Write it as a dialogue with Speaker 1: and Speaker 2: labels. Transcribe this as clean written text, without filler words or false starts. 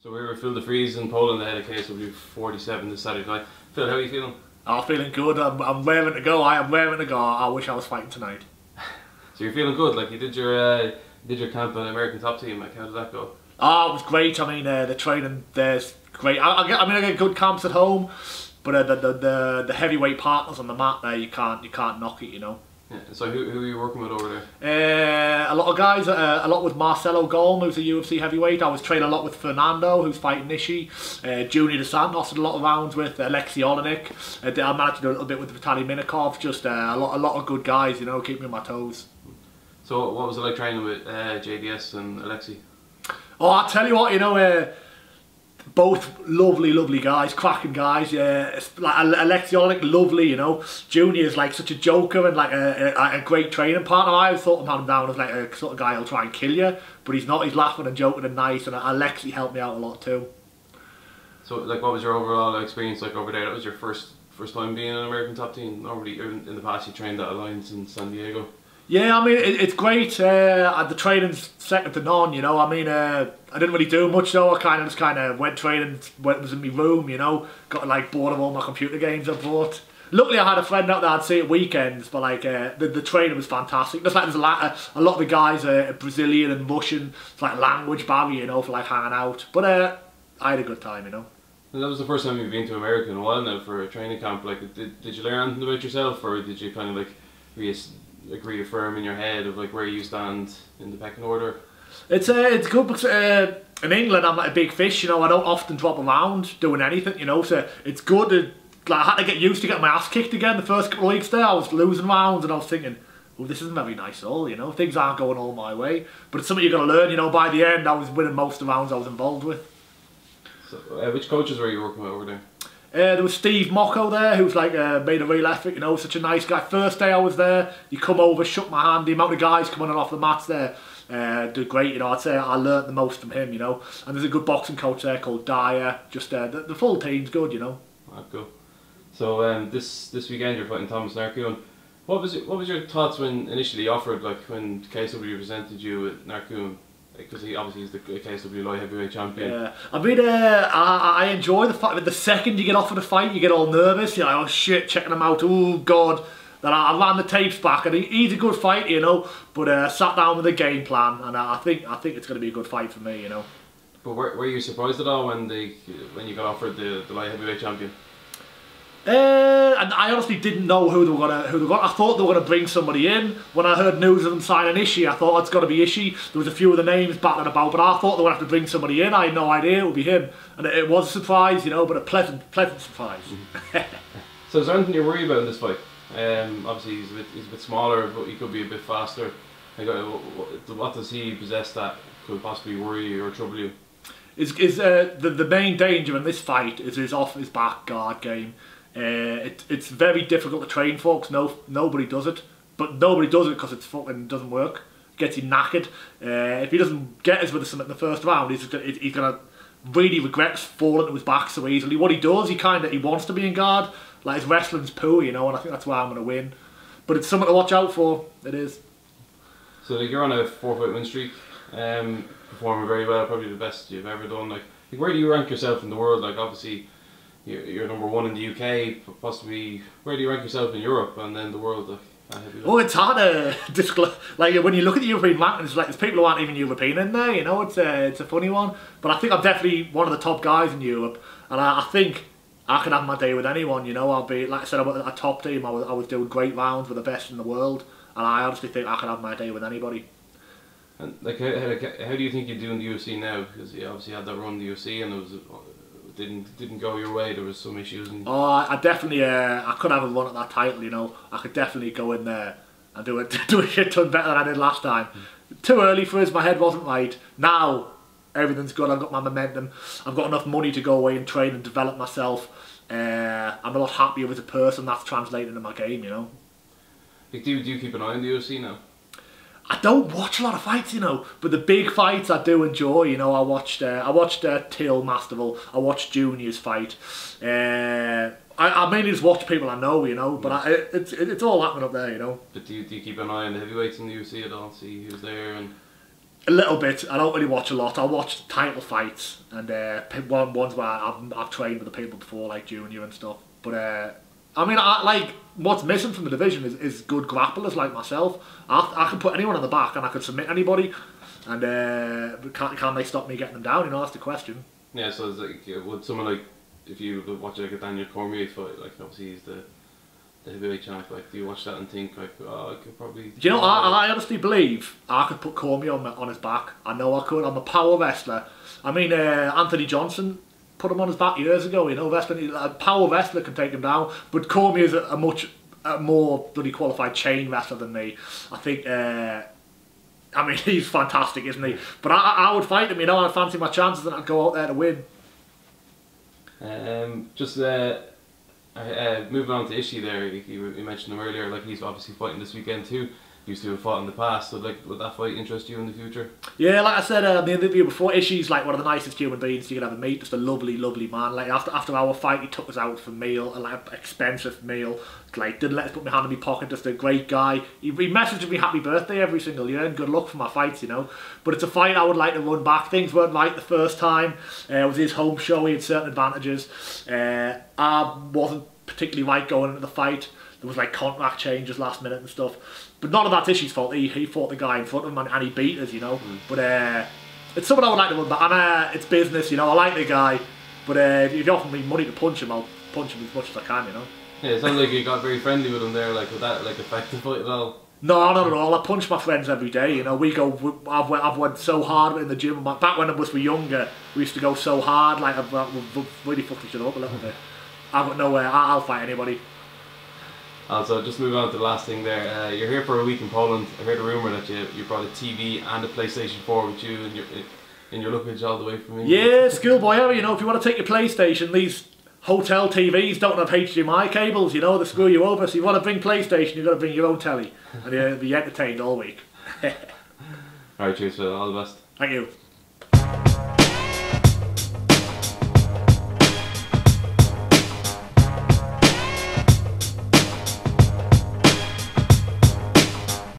Speaker 1: So we were Phil de Vries in Poland ahead of KSW 47 this Saturday night. Phil, how are you feeling?
Speaker 2: I'm feeling good. I'm raring to go. I am raring to go. I wish I was fighting tonight.
Speaker 1: So you're feeling good, like you did your camp on American Top Team. Like how did that go?
Speaker 2: Oh, it was great. I mean, the training there's great. I get good camps at home, but the heavyweight partners on the mat there, you can't knock it, you know.
Speaker 1: Yeah. So who are you working with over there?
Speaker 2: A lot of guys, a lot with Marcelo Golm, who's a UFC heavyweight. I was training a lot with Fernando, who's fighting Nishi. Junior Dos Santos did a lot of rounds with Alexei Olenek. I managed to do a little bit with Vitaly Minikov. Just a lot of good guys, you know, keep me on my toes.
Speaker 1: So what was it like training with JDS and Alexei?
Speaker 2: Oh, I tell you what, you know, both lovely guys, cracking guys. Yeah, it's like Alexei Olenek, lovely, you know. Junior's like such a joker and like a great training partner. I always thought him down as like a sort of guy who'll try and kill you, but he's not. He's laughing and joking and nice. And Alexei helped me out a lot too.
Speaker 1: So, like, what was your overall experience like over there? That was your first time being an American Top Team. Normally, in the past, you trained at Alliance in San Diego.
Speaker 2: Yeah, I mean, it's great. The training's second to none, you know. I mean, I didn't really do much though. I just went training, was in my room, you know. Got like bored of all my computer games I bought. Luckily, I had a friend out there I'd see at weekends, but like the training was fantastic. Just like there's a lot of the guys are Brazilian and Russian. It's like language barrier, you know, for like hanging out. But I had a good time, you know.
Speaker 1: And that was the first time you've been to America in a while now for a training camp. Like, did you learn anything about yourself, or did you kind of like reaffirm in your head of like where you stand in the pecking order?
Speaker 2: It's good because in England I'm like a big fish, you know. I don't often drop around doing anything, you know. So it's good. Like, I had to get used to getting my ass kicked again the first couple of weeks there. I was losing rounds and I was thinking, well, this isn't very nice at all, you know. Things aren't going all my way, but it's something you've got to learn, you know. By the end, I was winning most of the rounds I was involved with.
Speaker 1: So, which coaches were you working with over there?
Speaker 2: There was Steve Mocco there, who's like made a real effort, you know, such a nice guy. First day I was there, he come over, shook my hand. The amount of guys coming on off the mats there did great, you know. I'd say I learnt the most from him, you know. And there's a good boxing coach there called Dyer. Just the full team's good, you know.
Speaker 1: Oh, cool. So this weekend you're fighting Thomas Narcoon. What was your thoughts when initially offered, like when KSW presented you with Narcoon? Because he obviously is the KSW light heavyweight champion.
Speaker 2: Yeah, I mean, I enjoy the fight, but the second you get offered a fight, you get all nervous. You're like, oh shit, checking him out. Oh god. Then I ran the tapes back, and he's a good fighter, you know. But sat down with a game plan, and I think it's going to be a good fight for me, you know.
Speaker 1: But were you surprised at all when you got offered the light heavyweight champion?
Speaker 2: And I honestly didn't know who they were gonna. I thought they were gonna bring somebody in. When I heard news of them signing Ishii, I thought it's got to be Ishii. There was a few of the names battling about, but I thought they were gonna have to bring somebody in. I had no idea it would be him, and it was a surprise, you know, but a pleasant surprise.
Speaker 1: So is there anything you're worried about in this fight? Obviously he's a bit smaller, but he could be a bit faster. Like, what does he possess that could possibly worry you or trouble you?
Speaker 2: The main danger in this fight is his off his back guard game. It's very difficult to train, folks. Nobody does it, but nobody does it because it fucking doesn't work. Gets him knackered. If he doesn't get us with something in the first round, he's gonna really regret falling to his back so easily. What he does, he wants to be in guard. Like, his wrestling's poor, you know, and I think that's why I'm gonna win. But it's something to watch out for. It is.
Speaker 1: So like, you're on a 4-fight win streak, performing very well, probably the best you've ever done. Like where do you rank yourself in the world? Like, obviously you're #1 in the UK, possibly. Where do you rank yourself in Europe and then the world? Like,
Speaker 2: oh, it's hard to disclose. Like, when you look at the European rankings, like, there's people who aren't even European in there, you know. It's a funny one, but I think I'm definitely one of the top guys in Europe, and I think I can have my day with anyone, you know. I'll be, like I said, about a top team. I was doing great rounds with the best in the world, and I honestly think I can have my day with anybody.
Speaker 1: And like, how do you think you do in the UFC now? Because you obviously had that run in the UFC, and it didn't go your way. There was some issues.
Speaker 2: Oh, I definitely I could have a run at that title, you know. I could definitely go in there and do a shit ton better than I did last time. Too early for us. My head wasn't right. Now everything's good. I've got my momentum. I've got enough money to go away and train and develop myself. I'm a lot happier as a person. That's translated into my game, you know.
Speaker 1: Like, do you keep an eye on the UFC now?
Speaker 2: I don't watch a lot of fights, you know, but the big fights I do enjoy. You know, I watched Till Masterville. I watched Junior's fight. I mainly just watch people I know, you know, but it's all happening up there, you know.
Speaker 1: But do you keep an eye on the heavyweights in the UFC at all? See who's there and.
Speaker 2: A little bit. I don't really watch a lot. I watch title fights and ones where I've trained with the people before, like Junior and stuff. But I mean, I like what's missing from the division is good grapplers like myself. I can put anyone on the back and I can submit anybody, and can they stop me getting them down? You know, that's the question.
Speaker 1: Yeah, so it's like, would someone like, if you watch like a Daniel Cormier fight, like obviously he's the heavyweight champ, like do you watch that and think like, oh, I could probably...
Speaker 2: Do you know, I honestly believe I could put Cormier on his back. I know I could. I'm a power wrestler. I mean, Anthony Johnson put him on his back years ago, you know, wrestling. A power wrestler can take him down, but Cormier's a much more bloody qualified chain wrestler than me. I think, I mean, he's fantastic, isn't he? But I would fight him, you know, I'd fancy my chances and I'd go out there to win.
Speaker 1: Moving on to Ishii there, you mentioned him earlier, like he's obviously fighting this weekend too. He used to have fought in the past, so like, would that fight interest you in the future? Yeah,
Speaker 2: like I said in the interview before, Ishii's like one of the nicest human beings you could ever meet. Just a lovely, lovely man. Like after our fight, he took us out for a meal, like an expensive meal. Like didn't let us put my hand in my pocket. Just a great guy. He messaged me happy birthday every single year and good luck for my fights, you know. But it's a fight I would like to run back. Things weren't right the first time. It was his home show. He had certain advantages. I wasn't particularly right going into the fight. There was like contract changes last minute and stuff. But none of that's Ishii's fault. He fought the guy in front of him and he beat us, you know. But it's something I would like to run back. And it's business, you know. I like the guy. But if you offer me money to punch him, I'll punch him as much as I can, you know.
Speaker 1: Yeah, it sounds like you got very friendly with him there. Like, would that like affect the fight at all?
Speaker 2: No, not at all. I punch my friends every day, you know. I've went so hard in the gym. Back when I was younger, we used to go so hard. Like, I've really fucked each other up a little bit. I've got nowhere. I'll fight anybody.
Speaker 1: Also, just moving on to the last thing there, you're here for a week in Poland. I heard a rumour that you brought a TV and a PlayStation 4 with you in your luggage all the way from England.
Speaker 2: Yeah, schoolboy area, you know, if you want to take your PlayStation, these hotel TVs don't have HDMI cables, you know, they screw you over. So if you want to bring PlayStation, you've got to bring your own telly. And you'll be entertained all week.
Speaker 1: Alright, cheers, Phil. All the best.
Speaker 2: Thank you.